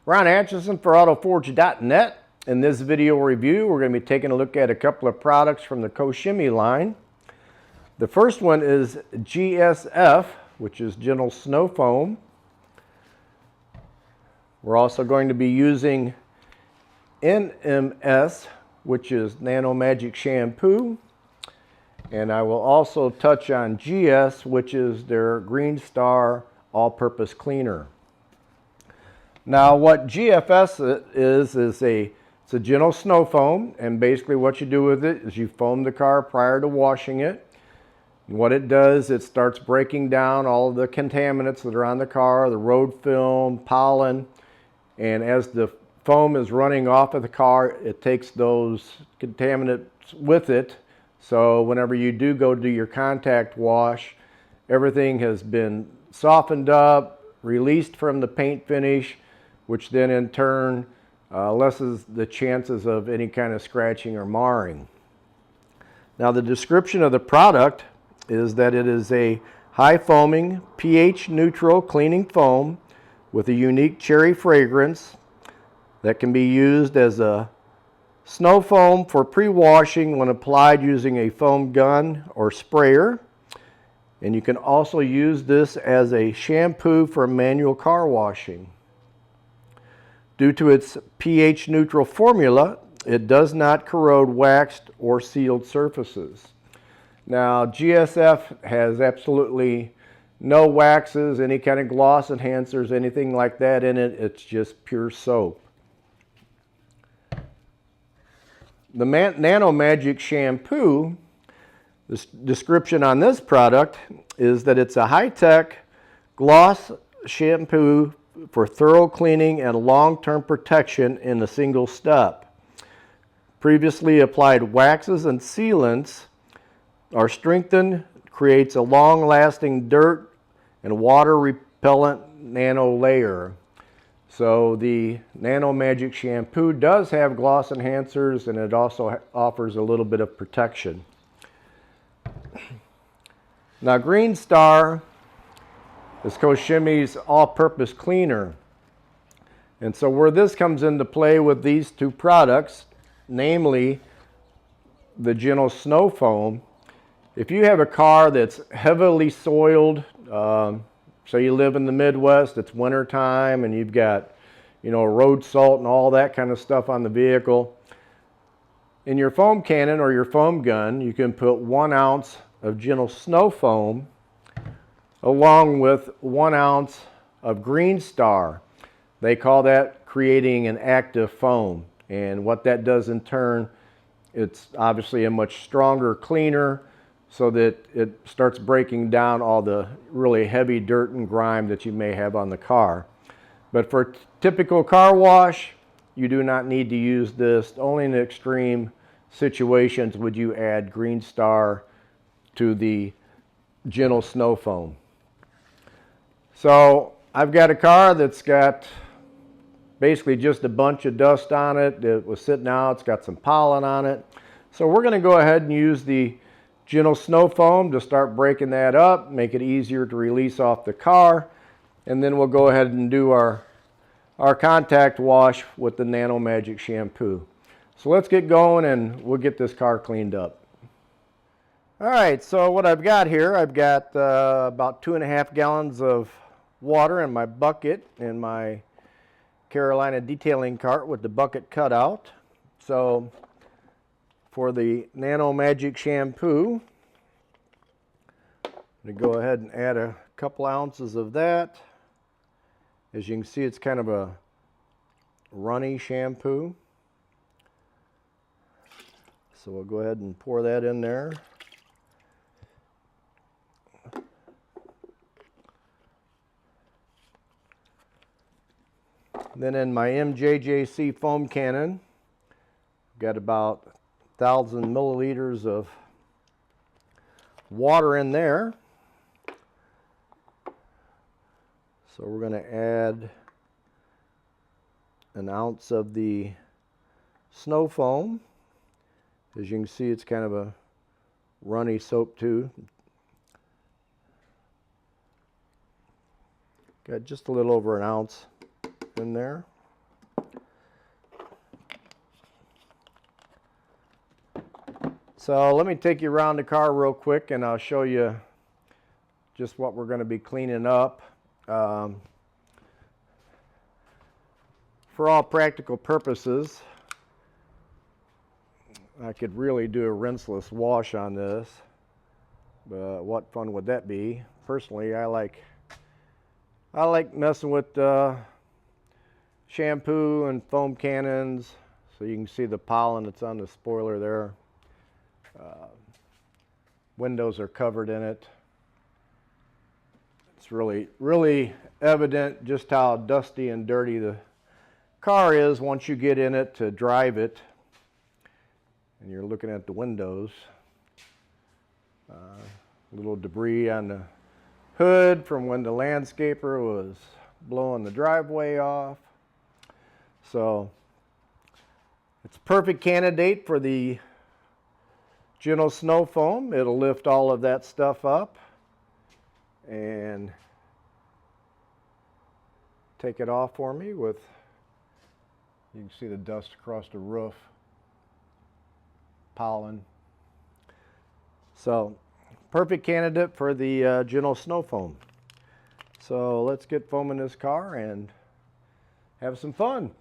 Ron Atchison for AutoForge.net. In this video review, we're going to be taking a look at a couple of products from the Koch Chemie line. The first one is GSF, which is Gentle Snow Foam. We're also going to be using Nms, which is NanoMagic Shampoo. And I will also touch on GS, which is their Green Star All-Purpose Cleaner. Now what GFS is it's a gentle snow foam, and basically what you do with it is you foam the car prior to washing it. And what it does, it starts breaking down all of the contaminants that are on the car, the road film, pollen, and as the foam is running off of the car, it takes those contaminants with it. So whenever you do go do your contact wash, everything has been softened up, released from the paint finish, which then in turn lessens the chances of any kind of scratching or marring. Now the description of the product is that it is a high foaming, pH neutral cleaning foam with a unique cherry fragrance that can be used as a snow foam for pre-washing when applied using a foam gun or sprayer. And you can also use this as a shampoo for manual car washing. Due to its pH neutral formula, it does not corrode waxed or sealed surfaces. Now, GSF has absolutely no waxes, any kind of gloss enhancers, anything like that in it. It's just pure soap. The NanoMagic Shampoo, the description on this product is that it's a high-tech gloss shampoo for thorough cleaning and long-term protection in a single step. Previously applied waxes and sealants are strengthened, creates a long-lasting dirt and water-repellent nano layer. So the NanoMagic Shampoo does have gloss enhancers, and it also offers a little bit of protection. Now Green Star is Koch Chemie's all-purpose cleaner. And so where this comes into play with these two products, namely the Gentle Snow Foam, if you have a car that's heavily soiled, so you live in the Midwest, it's winter time, and you've got, road salt and all that kind of stuff on the vehicle, in your foam cannon or your foam gun, you can put 1 ounce of Gentle Snow Foam along with 1 ounce of Green Star. They call that creating an active foam. And what that does in turn, it's obviously a much stronger cleaner so that it starts breaking down all the really heavy dirt and grime that you may have on the car. But for typical car wash, you do not need to use this. Only in extreme situations would you add Green Star to the Gentle Snow Foam. So I've got a car that's got basically just a bunch of dust on it. It was sitting out, it's got some pollen on it. So we're going to go ahead and use the Gentle Snow Foam to start breaking that up, make it easier to release off the car, and then we'll go ahead and do our contact wash with the NanoMagic Shampoo. So let's get going and we'll get this car cleaned up. All right, so what I've got here, I've got about 2.5 gallons of water in my bucket in my Carolina detailing cart with the bucket cutout. So for the NanoMagic Shampoo, I'm going to go ahead and add a couple ounces of that. As you can see, it's kind of a runny shampoo. So we'll go ahead and pour that in there. Then in my MJJC foam cannon, I've got about 1,000 milliliters of water in there. So we're going to add 1 ounce of the snow foam. As you can see, it's kind of a runny soap too. Got just a little over 1 ounce in there. So let me take you around the car real quick and I'll show you just what we're going to be cleaning up. For all practical purposes, I could really do a rinseless wash on this, but what fun would that be? Personally, I like messing with shampoo and foam cannons, so you can see the pollen that's on the spoiler there. Windows are covered in it. It's really evident just how dusty and dirty the car is once you get in it to drive it and you're looking at the windows. Little debris on the hood from when the landscaper was blowing the driveway off. So it's a perfect candidate for the Gentel snow foam. It'll lift all of that stuff up and take it off for me with, you can see the dust across the roof, pollen. So perfect candidate for the Gentel snow foam. So let's get foaming this car and have some fun.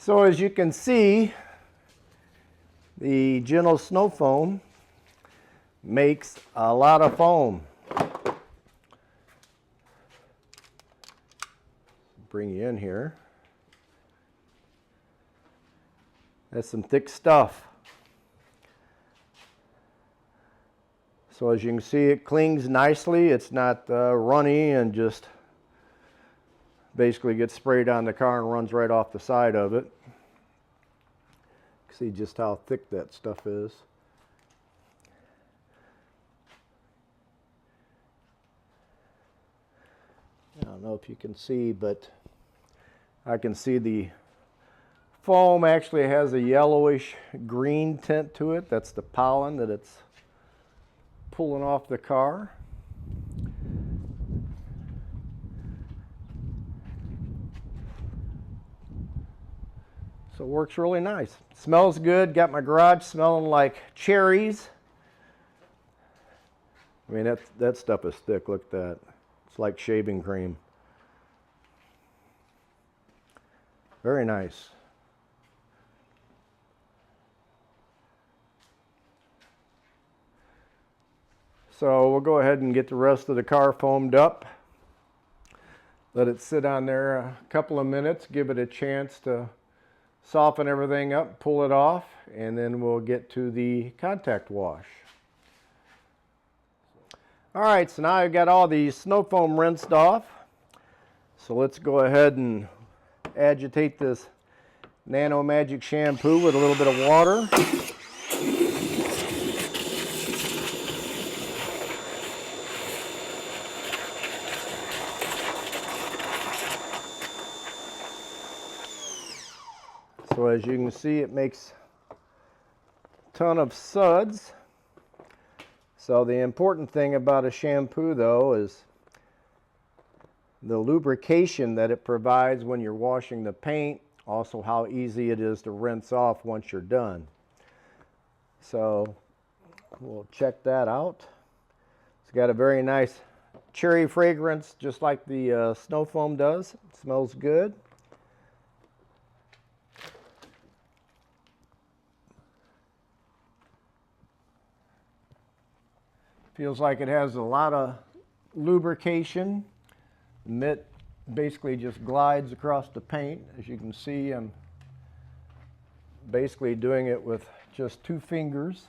So as you can see, the Gentel snow foam makes a lot of foam. Bring you in here. That's some thick stuff. So as you can see, it clings nicely. It's not runny and just basically gets sprayed on the car and runs right off the side of it. See just how thick that stuff is. I don't know if you can see, but I can see the foam actually has a yellowish green tint to it. That's the pollen that it's pulling off the car. So it works really nice. Smells good. Got my garage smelling like cherries. I mean, that stuff is thick. Look at that. It's like shaving cream. Very nice. So we'll go ahead and get the rest of the car foamed up. Let it sit on there a couple of minutes. Give it a chance to soften everything up, pull it off, and then we'll get to the contact wash. All right, so now I've got all the snow foam rinsed off. So let's go ahead and agitate this NanoMagic shampoo with a little bit of water. So as you can see, it makes a ton of suds. So the important thing about a shampoo, though, is the lubrication that it provides when you're washing the paint, also how easy it is to rinse off once you're done. So we'll check that out. It's got a very nice cherry fragrance, just like the snow foam does. It smells good. Feels like it has a lot of lubrication. Mitt basically just glides across the paint. As you can see, I'm basically doing it with just 2 fingers.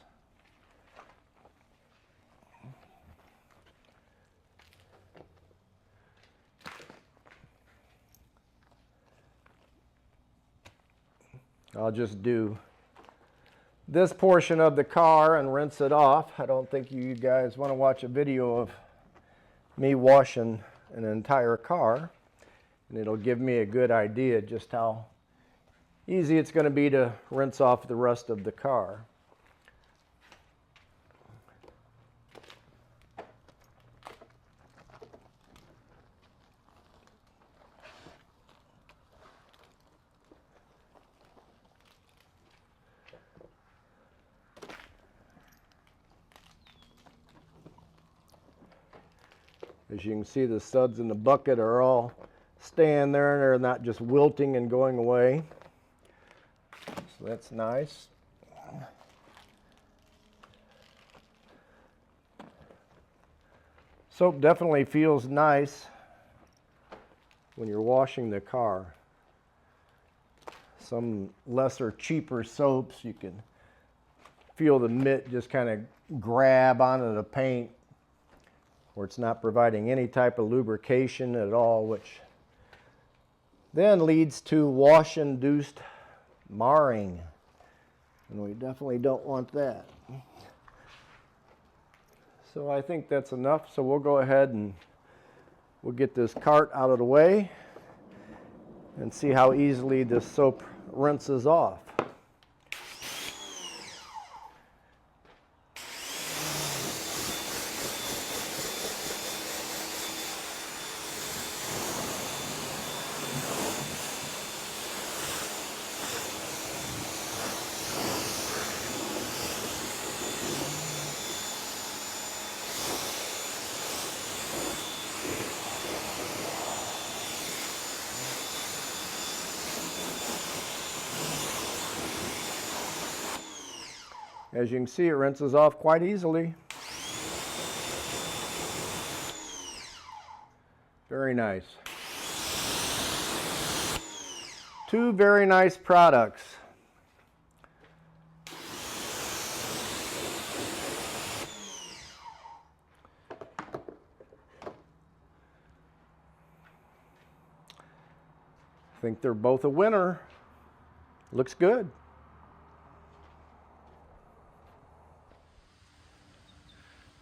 I'll just do this portion of the car and rinse it off. I don't think you guys want to watch a video of me washing an entire car, and it'll give me a good idea just how easy it's going to be to rinse off the rest of the car. As you can see, the suds in the bucket are all staying there, and they're not just wilting and going away. So that's nice. Soap definitely feels nice when you're washing the car. Some lesser, cheaper soaps, you can feel the mitt just kind of grab onto the paint, where it's not providing any type of lubrication at all, which then leads to wash-induced marring, and we definitely don't want that. So I think that's enough, so we'll go ahead and we'll get this cart out of the way and see how easily this soap rinses off. As you can see, it rinses off quite easily. Very nice. 2 very nice products. I think they're both a winner. Looks good.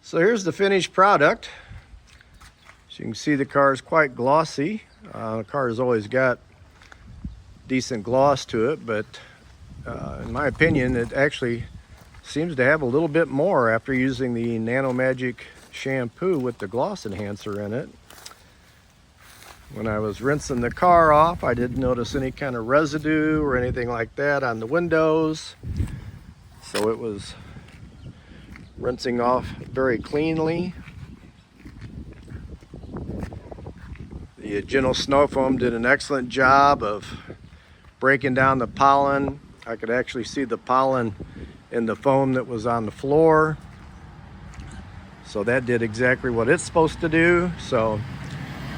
So here's the finished product. As you can see, the car is quite glossy. The car has always got decent gloss to it, but in my opinion, it actually seems to have a little bit more after using the NanoMagic shampoo with the gloss enhancer in it. When I was rinsing the car off, I didn't notice any kind of residue or anything like that on the windows. So it was rinsing off very cleanly. The Gentel snow foam did an excellent job of breaking down the pollen. I could actually see the pollen in the foam that was on the floor. So that did exactly what it's supposed to do. So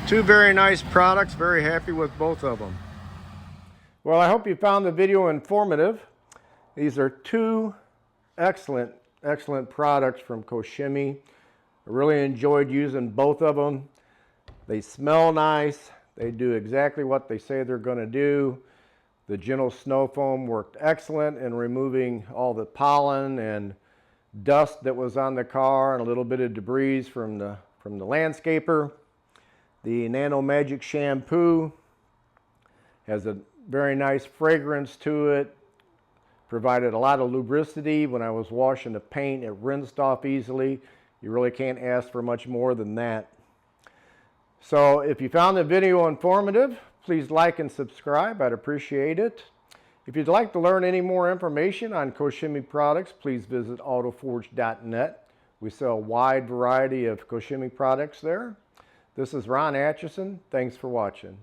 2 very nice products, very happy with both of them. Well, I hope you found the video informative. These are 2 excellent products from Koch Chemie. I really enjoyed using both of them. They smell nice. They do exactly what they say they're going to do. The Gentel snow foam worked excellent in removing all the pollen and dust that was on the car and a little bit of debris from the landscaper. The NanoMagic shampoo has a very nice fragrance to it. Provided a lot of lubricity. When I was washing the paint, it rinsed off easily. You really can't ask for much more than that. So if you found the video informative, please like and subscribe. I'd appreciate it. If you'd like to learn any more information on Koch Chemie products, please visit autoforge.net. We sell a wide variety of Koch Chemie products there. This is Ron Atchison. Thanks for watching.